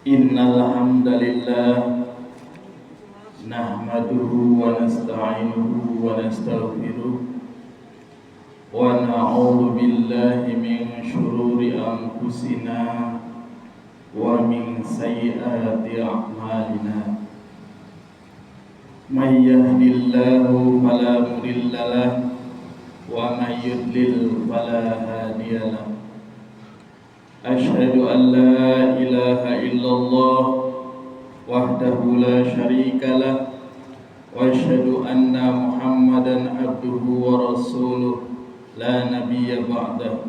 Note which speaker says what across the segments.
Speaker 1: Innal hamdalillah nahmaduhu wa nasta'inuhu wa nastaghfiruh wa na'udzu billahi min shururi anfusina wa min sayyiati a'malina. May yahdihillahu fala mudilla lahu wa may yudlil fala hadiya lahu. Asyhadu an la ilaha illallah wahdahu la syarika lah wa asyhadu anna Muhammadan abduhu wa rasuluh la nabiyya ba'dah.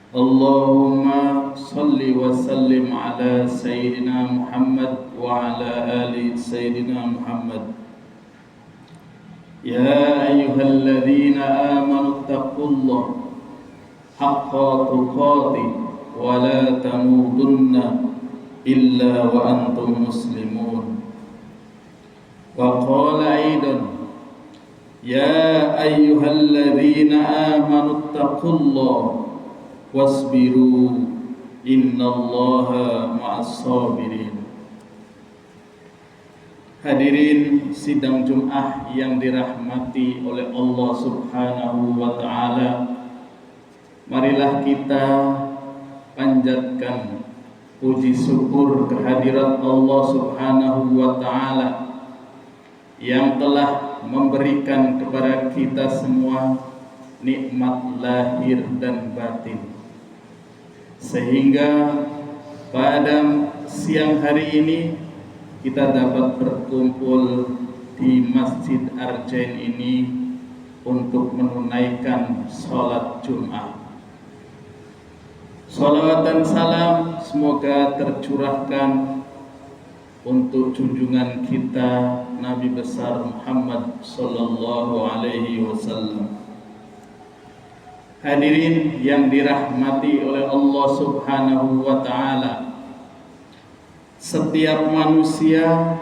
Speaker 1: Allahumma salli wa sallim ala sayyidina Muhammad wa ala ali sayyidina Muhammad. Ya ayyuhalladzina amanu taqullaha haqqa tuqatih wa la tamutunna illa wa antum muslimun. Wa qala aidan ya ayyuhalladzina amanu taqullaha wasbiru innallaha ma'as sabirin. Hadirin sidang Jumat yang dirahmati oleh Allah Subhanahu wa taala, marilah kita panjatkan puji syukur kehadirat Allah Subhanahu wa taala yang telah memberikan kepada kita semua nikmat lahir dan batin, sehingga pada siang hari ini kita dapat berkumpul di Masjid Arjain ini untuk menunaikan sholat Jumat. Salawat dan salam semoga tercurahkan untuk junjungan kita Nabi besar Muhammad sallallahu alaihi wasallam. Hadirin yang dirahmati oleh Allah Subhanahu wa taala, setiap manusia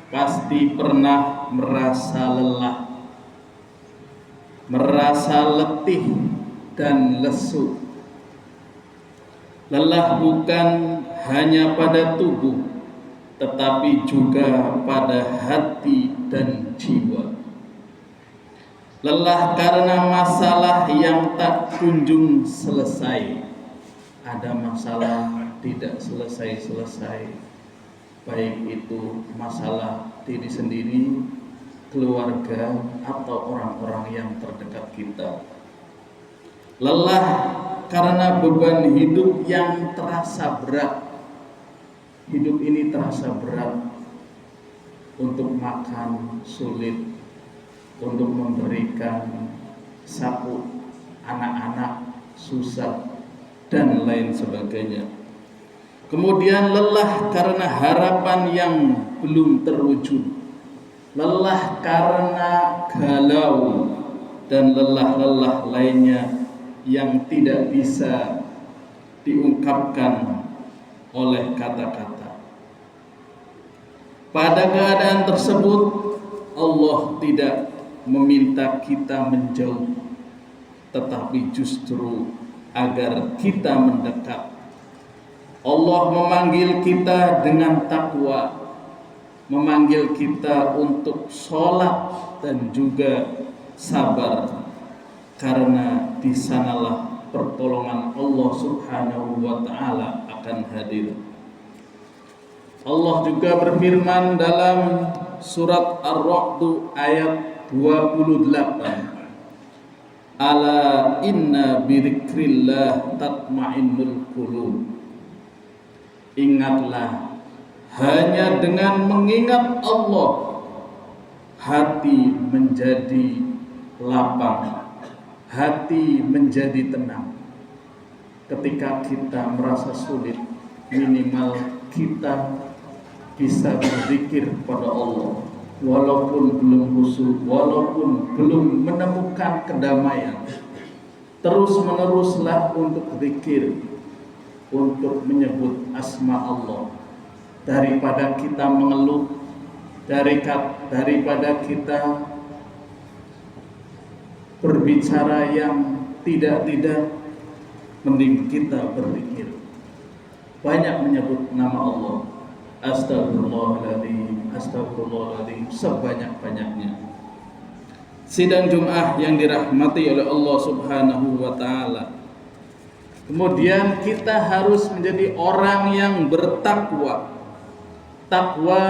Speaker 1: pasti pernah merasa lelah, merasa letih dan lesu. Lelah bukan hanya pada tubuh, tetapi juga pada hati dan jiwa. Lelah karena masalah yang tak kunjung selesai. Ada masalah tidak selesai-selesai, baik itu masalah diri sendiri, keluarga, atau orang-orang yang terdekat kita. Lelah karena beban hidup yang terasa berat. Hidup ini terasa berat. Untuk makan sulit, untuk memberikan sapu anak-anak susah, dan lain sebagainya. Kemudian lelah karena harapan yang belum terwujud, lelah karena galau, dan lelah-lelah lainnya yang tidak bisa diungkapkan oleh kata-kata. Pada keadaan tersebut Allah tidak meminta kita menjauh, tetapi justru agar kita mendekat. Allah memanggil kita dengan takwa, memanggil kita untuk sholat dan juga sabar, karena di sanalah pertolongan Allah Subhanahu wa Ta'ala akan hadir. Allah juga berfirman dalam surat Ar-Ra'd ayat 28, Ala inna bidzikrillah tatma'innul qulub. Ingatlah, hanya dengan mengingat Allah hati menjadi lapang, hati menjadi tenang. Ketika kita merasa sulit, minimal kita bisa berzikir pada Allah, walaupun belum khusyuk, walaupun belum menemukan kedamaian. Terus meneruslah untuk zikir, untuk menyebut asma Allah, daripada kita mengeluh, daripada kita berbicara yang tidak, mending kita berzikir, banyak menyebut nama Allah. Astagfirullahaladzim, astagfirullahaladzim, sebanyak-banyaknya. Sidang Jum'ah yang dirahmati oleh Allah Subhanahu wa Ta'ala. Kemudian kita harus menjadi orang yang bertakwa. Takwa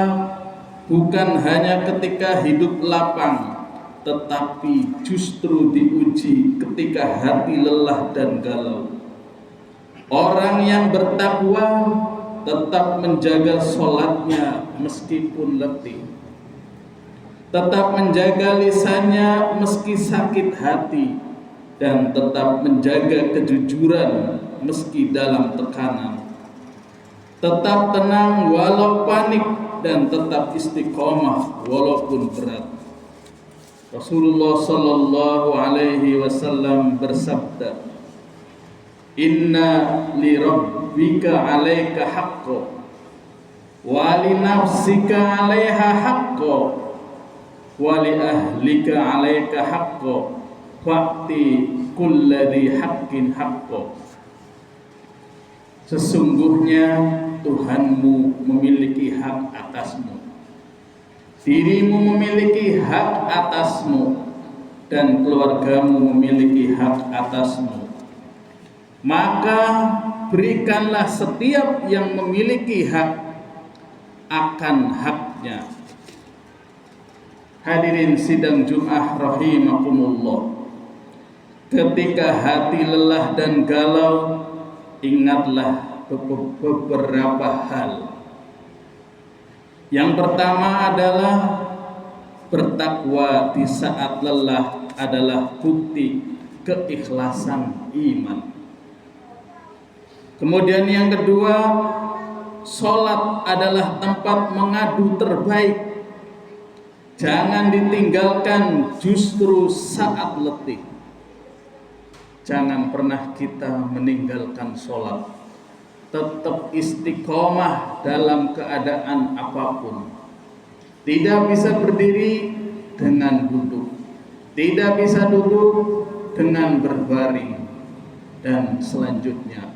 Speaker 1: bukan hanya ketika hidup lapang, tetapi justru diuji ketika hati lelah dan galau. Orang yang bertakwa tetap menjaga sholatnya meskipun letih, tetap menjaga lisannya meski sakit hati, dan tetap menjaga kejujuran meski dalam tekanan, tetap tenang walau panik, dan tetap istiqomah walaupun berat. Rasulullah sallallahu alaihi wasallam bersabda, Inna li rabbika alaika haqqo wa li nafsika alaiha haqqo wa li ahlika alaika haqqo fa'ti kulladhi haqqin haqqo. Sesungguhnya Tuhanmu memiliki hak atasmu, dirimu memiliki hak atasmu, dan keluargamu memiliki hak atasmu. Maka berikanlah setiap yang memiliki hak akan haknya. Hadirin sidang Jum'ah rahimakumullah, ketika hati lelah dan galau, ingatlah beberapa hal. Yang pertama adalah bertakwa di saat lelah adalah bukti keikhlasan iman. Kemudian yang kedua, sholat adalah tempat mengadu terbaik. Jangan ditinggalkan justru saat letih. Jangan pernah kita meninggalkan sholat. Tetap istiqomah dalam keadaan apapun. Tidak bisa berdiri dengan duduk, tidak bisa duduk dengan berbaring, dan selanjutnya.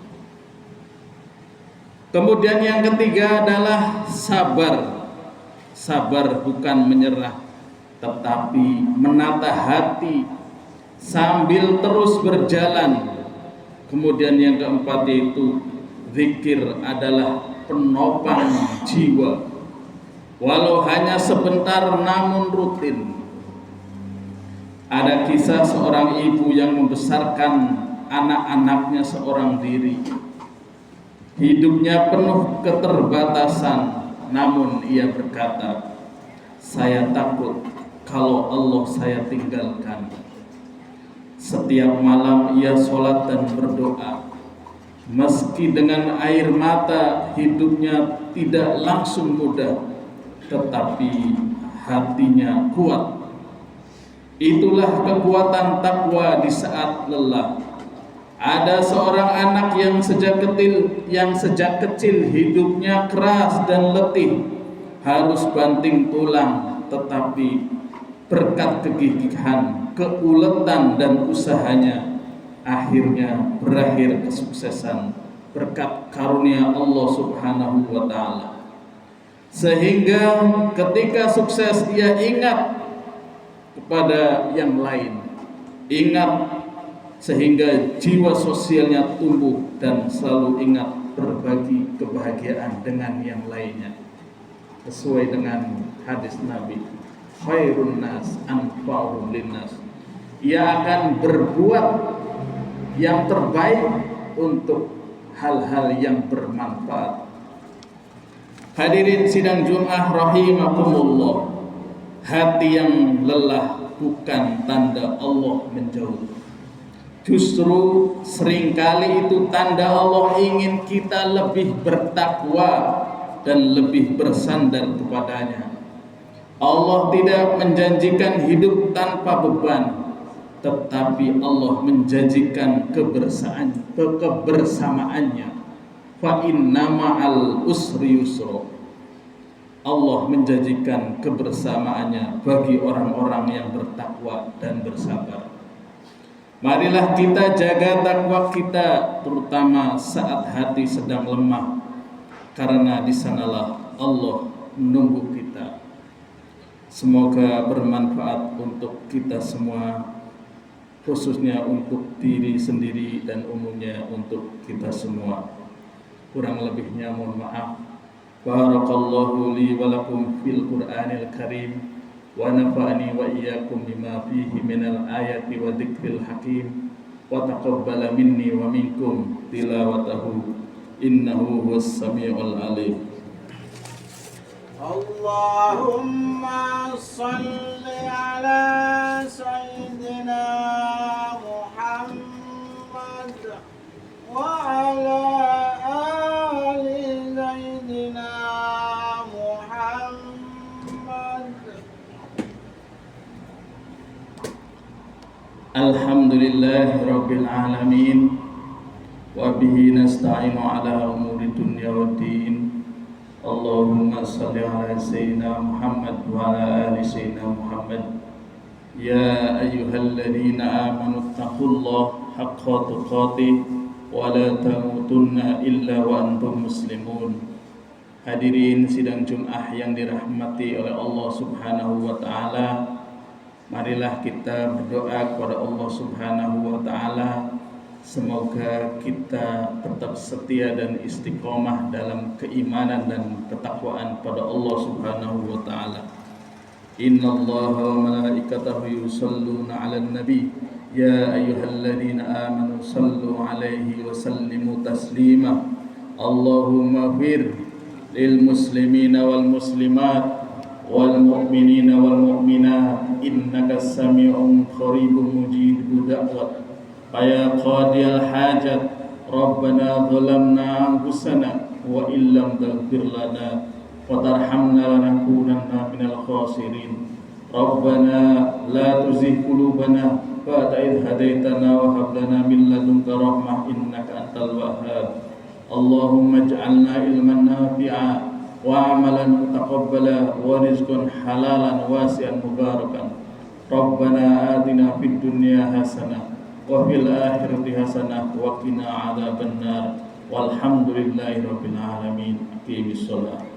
Speaker 1: Kemudian yang ketiga adalah sabar. Sabar bukan menyerah, tetapi menata hati sambil terus berjalan. Kemudian yang keempat yaitu zikir adalah penopang jiwa, walau hanya sebentar namun rutin. Ada kisah seorang ibu yang membesarkan anak-anaknya seorang diri. Hidupnya penuh keterbatasan, namun ia berkata, saya takut kalau Allah saya tinggalkan. Setiap malam ia sholat dan berdoa. Meski dengan air mata hidupnya tidak langsung mudah, tetapi hatinya kuat. Itulah kekuatan takwa di saat lelah. Ada seorang anak yang sejak kecil hidupnya keras dan letih, harus banting tulang, tetapi berkat kegigihan, keuletan dan usahanya, akhirnya berakhir kesuksesan berkat karunia Allah Subhanahu wa taala. Sehingga ketika sukses ia ingat kepada yang lain, ingat sehingga jiwa sosialnya tumbuh dan selalu ingat berbagi kebahagiaan dengan yang lainnya. Sesuai dengan hadis Nabi, khairun nas anfa'uhum linnas. Ia akan berbuat yang terbaik untuk hal-hal yang bermanfaat. Hadirin sidang Jumat rahimakumullah, hati yang lelah bukan tanda Allah menjauh. Justru seringkali itu tanda Allah ingin kita lebih bertakwa dan lebih bersandar kepadanya. Allah tidak menjanjikan hidup tanpa beban, tetapi Allah menjanjikan kebersamaannya. Fa inna ma'al usri yusra. Allah menjanjikan kebersamaannya bagi orang-orang yang bertakwa dan bersabar. Marilah kita jaga takwa kita, terutama saat hati sedang lemah, karena di sanalah Allah menunggu kita. Semoga bermanfaat untuk kita semua, khususnya untuk diri sendiri dan umumnya untuk kita semua. Kurang lebihnya mohon maaf. Barakallahu li wa lakum fil Qur'anil Karim wa nafa'ani wa iyyakum bima fihi minal ayati wa dzikril hakim wa taqabbala minni wa minkum tilawatahu innahu huwas samiul alim.
Speaker 2: Allahumma salli ala sayyidina Muhammad wa ala ali sayyidina Muhammad.
Speaker 1: Alhamdulillahi rabbil alamin wa bihi nasta'inu ala umuri dunya waddin. Allahumma salli ala sayyidina Muhammad wa ala ali sayyidina Muhammad. Ya ayyuhalladzina amanu taqullaha haqqa tuqatih wa la tamutunna illa wa antum muslimun. Hadirin sidang Jumat yang dirahmati oleh Allah Subhanahu wa taala, marilah kita berdoa kepada Allah Subhanahu wa taala, semoga kita tetap setia dan istiqomah dalam keimanan dan ketakwaan pada Allah Subhanahu wa taala. Innallaha wa malaikatahu yusholluna 'alan nabi ya ayyuhalladzina amanu shallu 'alaihi wa sallimu taslima. Allahumma fir lil muslimina wal muslimat wal mu'minina wal mu'minat innaka sami'un qaribun mujibud da'wat. Ya qadiyal hajat rabbana zalamna anfusana wa illam taghfir lana wa tarhamna lanakunanna minal khasirin. Rabbana la tuzigh qulubana ba'da idh hadaitana wa hab lana min ladunka rahmah innaka antal wahhab. Allahumma ij'alna ilman nafi'a wa amalan mutaqabbala wa rizqan halalan wasi'an mubarakan. Rabbana atina fid dunya hasanah wa fil akhirati hasanah wa qina adzabannar. Walhamdulillahi rabbil alamin. Aqimis shalah.